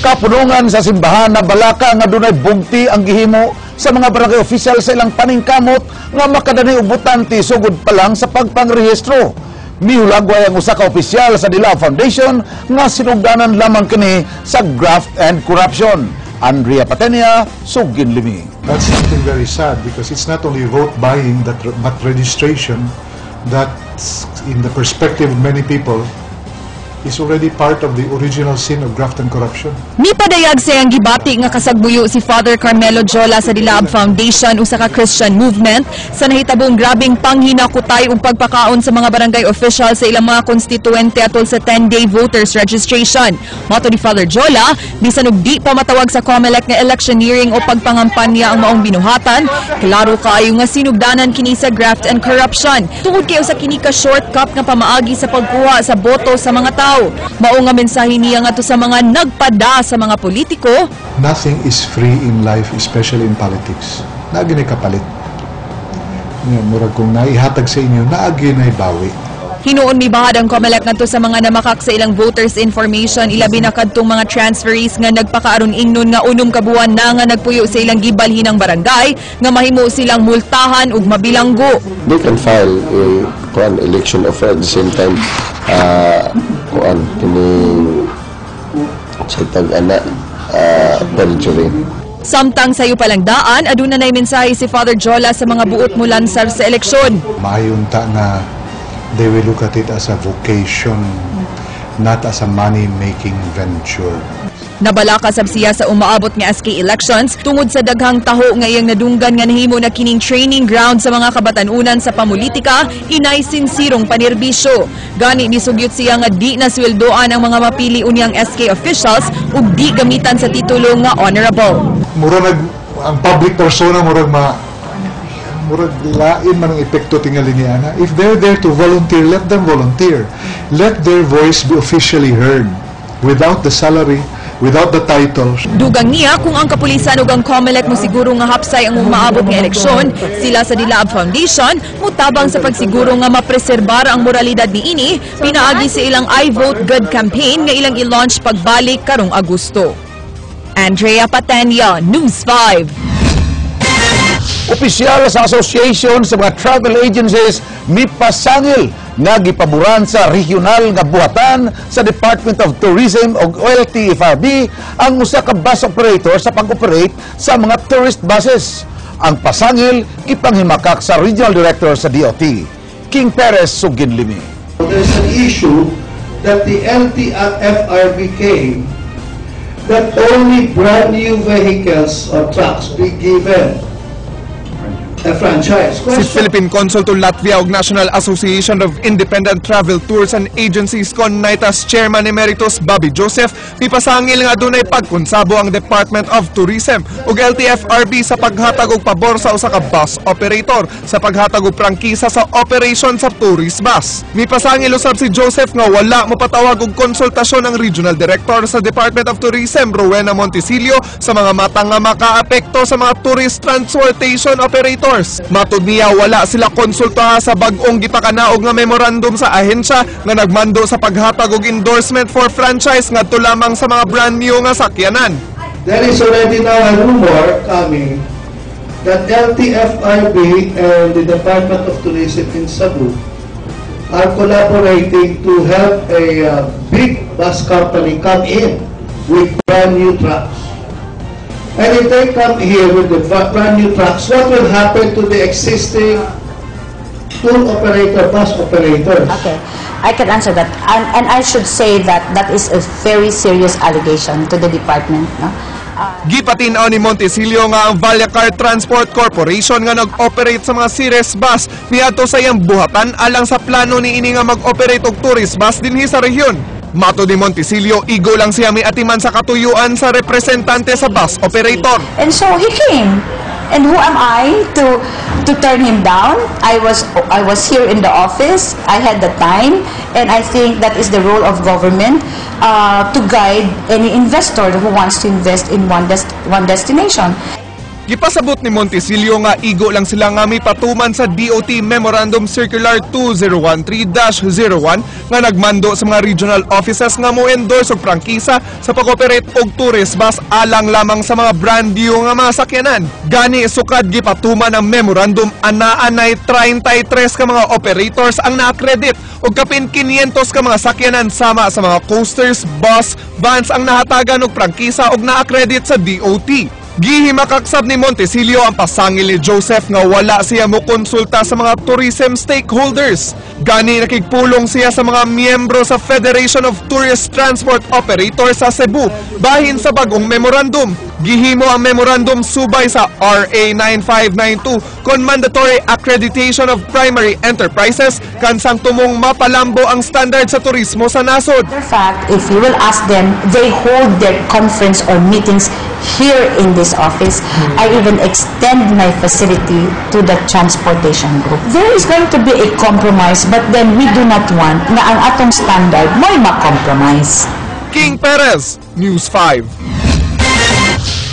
Kapunungan sa simbahan na Balaka nga dunay bugti ang gihimo sa mga barangay official sa ilang paningkamot nga makadanay ubutante sugod pa lang sa pagpangrehistro. Mihulagway ang usa ka opisyal sa Dilab Foundation nga sinugdanan lamang kini sa graft and corruption. Andrea Patenia, Sugin Limi. That's something very sad because it's not only vote buying but registration that, in the perspective of many people, is already part of the original sin of graft and corruption. Mipadayag sayang gibati nga kasagbuyo si Father Carmelo Jola sa Dilab Foundation usa ka Christian movement sa nahitabong grabing panghinakutay ug pagpakaon sa mga barangay official sa ilang mga konstituente atol sa 10-day voters registration. Mato ni Father Jola, bisan og di pa matawag sa COMELEC nga electioneering o pagpangampanya ang maong binuhatan, klaro kaayo nga sinugdanan kini sa graft and corruption. Tungod kay usa kini ka shortcut nga pamaagi sa pagkuha sa boto sa mga tao. Mao nga mensahe niya ngadto sa mga nagpada sa mga politiko. Nothing is free in life, especially in politics. Naagi na kapalit. Murag kung naihatag sa inyo, naagi na bawi. Hinuon mi bahad ang COMELEC ngadto sa mga namakak sa ilang voters information ilabi na kadtong mga transferees nga nagpakaaron ingnon nga unom ka buwan na nga nagpuyo sa ilang gibalhinang barangay nga mahimo silang multahan ug mabilanggo. They can file a election offer at the same time kining sa tag-ana perjury. Samtang sayo palang daan, aduna nay mensahe si Father Jola sa mga buot mo lansar sa eleksyon. Mayunta na they will look at it as a vocation, not as a money-making venture. Nabalaka sab siya sa umaabot nga SK elections tungod sa daghang taho nga iyang nadunggan nga nahimo na kining training ground sa mga kabatanunan sa pamulitika, inay sinsirong panerbisyo. Gani nisugyot siya nga di na sweldoan ang mga mapili unyang SK officials ug di gamitan sa titulo nga honorable. Murag ang public persona murag lain man ang epekto tingali niya na. If they're there to volunteer, let them volunteer. Let their voice be officially heard without the salary, without the titles. Dugang niya kung ang kapulisan ug ang COMELEC mo siguro nga hapsay ang umaabot nga eleksyon, sila sa Dilab Foundation mutabang sa pagsiguro nga mapreserbar ang moralidad niini, pinaagi sa ilang I Vote Good campaign nga ilang i-launch pagbalik karong Agosto. Andrea Patenia, News 5. Opisyal sa Association sa mga Travel Agencies mipasangil nga gipaboran sa regional nga buhatan sa Department of Tourism o LTFRB ang usa ka bus operator sa pag-operate sa mga tourist buses. Ang pasangil ipanghimakak sa Regional Director sa DOT, King Perez, Sugin Limi. There's an issue that the LTFRB came that only brand new vehicles or trucks be given a franchise. Si Philippine Consul to Latvia ug National Association of Independent Travel Tours and Agencies CONNITAS Chairman Emeritus Bobby Joseph pipasangil nga dunay pagkonsabo ang Department of Tourism ug LTFRB sa paghatag og pabor sa usa ka bus operator sa paghatag og prangkisa sa operation sa tourist bus. Mipasangil usab si Joseph nga wala mopatawag og konsultasyon ang Regional Director sa Department of Tourism Rowena Montesilio sa mga mata nga makaapekto sa mga tourist transportation operator. Matud niya wala sila konsulta sa bag-ong gipakanaog nga memorandum sa ahensya nga nagmando sa paghatag og endorsement for franchise ngadto lamang sa mga brand new nga sakyanan. There is already now a rumor coming that LTFRB and the Department of Tourism in Cebu are collaborating to help a big bus company come in with brand new trucks. And if they come here with the brand new trucks, what will happen to the existing tour operator, bus operators? Okay, I can answer that. And I should say that that is a very serious allegation to the department. No? Gipatin-aw ni Montesilio nga ang Vallecar Transport Corporation nga nag-operate sa mga series bus niadto sa iyang buhatan alang sa plano ni ini nga mag-operate og tourist bus dinhi sa rehiyon. Mato ni Montesilio, igo lang siya may atiman sa katuyuan sa representante sa bus operator. And so he came. And who am I to turn him down? I was here in the office. I had the time, and I think that is the role of government to guide any investor who wants to invest in one destination. Gipasabot ni Montesilio nga igo lang sila nga may patuman sa DOT Memorandum Circular 2013-01 nga nagmando sa mga regional offices nga mo-endorse og prangkisa sa pag-operate og tourist bus alang lamang sa mga brand new nga mga sakyanan. Gani sukad gipatuman ang memorandum anaa-nay 33 ka mga operators ang na-accredit ug kapin 500 ka mga sakyanan sama sa mga coasters, bus, vans ang nahatagan og prangkisa ug na-accredit sa DOT. Gihimakaksab ni Montesilio ang pasangil ni Joseph nga wala siya mo konsulta sa mga tourism stakeholders. Gani nakigpulong siya sa mga miyembro sa Federation of Tourist Transport Operators sa Cebu bahin sa bagong memorandum. Gihimo ang memorandum subay sa RA 9592 kon mandatory accreditation of primary enterprises kansang tumong mapalambo ang standard sa turismo sa nasod. In fact, if you will ask them, they hold their conference or meetings here in this office. I even extend my facility to the transportation group. There is going to be a compromise, but then we do not want na ang atong standard mo'y ma-compromise. King Perez, News 5.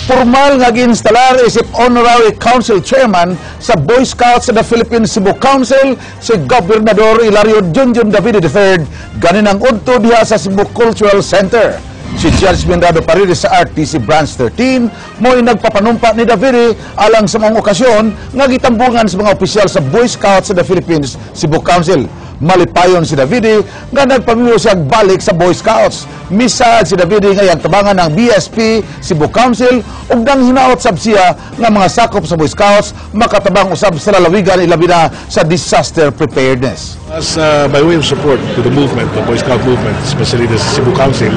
Formal nga ginstalar isip Honorary Council Chairman sa Boy Scouts sa the Philippines Cebu Council si Gobernador Hilario Junjun Davide III ganin ang udto diha sa Cebu Cultural Center. Si Judge Bendado Paredes sa RTC Branch 13 mo'y nagpapanumpa ni Davide alang sa mga okasyon nga gitambungan sa mga opisyal sa Boy Scouts sa the Philippines Cebu Council. Malipayon si Davide nga nagpamilyo siya balik sa Boy Scouts. Misad si Davide nga tabangan ng BSP Cebu Council ug nang hinaot sab siya nga mga sakop sa Boy Scouts makatabang usab sa lalawigan ilabi na sa disaster preparedness. As by way of support to the movement, the Boy Scout movement, especially the Cebu Council,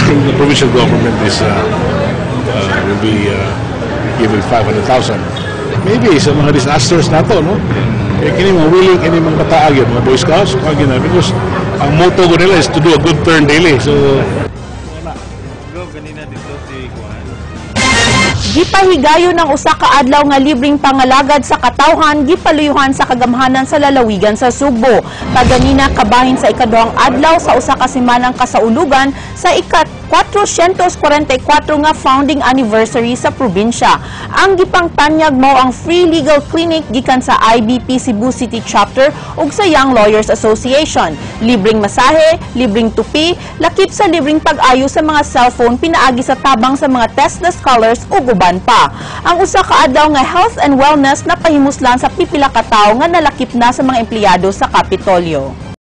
the provincial government will be giving 500,000. Maybe sa mga disasters na to, no? Kini mga willing, kini mga bataag mga Boy Scouts, because ang motto ko nila is to do a good turn daily. So, Gipahigayon ng usa ka adlaw nga libreng pangalagad sa katawhan gipaluyuhan sa kagamhanan sa lalawigan sa Sugbo. Paganina kabahin sa ikaduhang adlaw sa usa ka semanang kasaulugan sa ika-444 nga founding anniversary sa probinsya. Ang gipangtanyag mao ang free legal clinic gikan sa IBP Cebu City Chapter ug sa Young Lawyers Association. Libreng masahe, libreng tupi, lakip sa libreng pag-ayo sa mga cellphone pinaagi sa tabang sa mga testless scholars ug uban pa. Ang usa ka adlaw nga health and wellness na pahimuslan sa pipila ka tawo nga nalakip na sa mga empleyado sa Kapitolyo.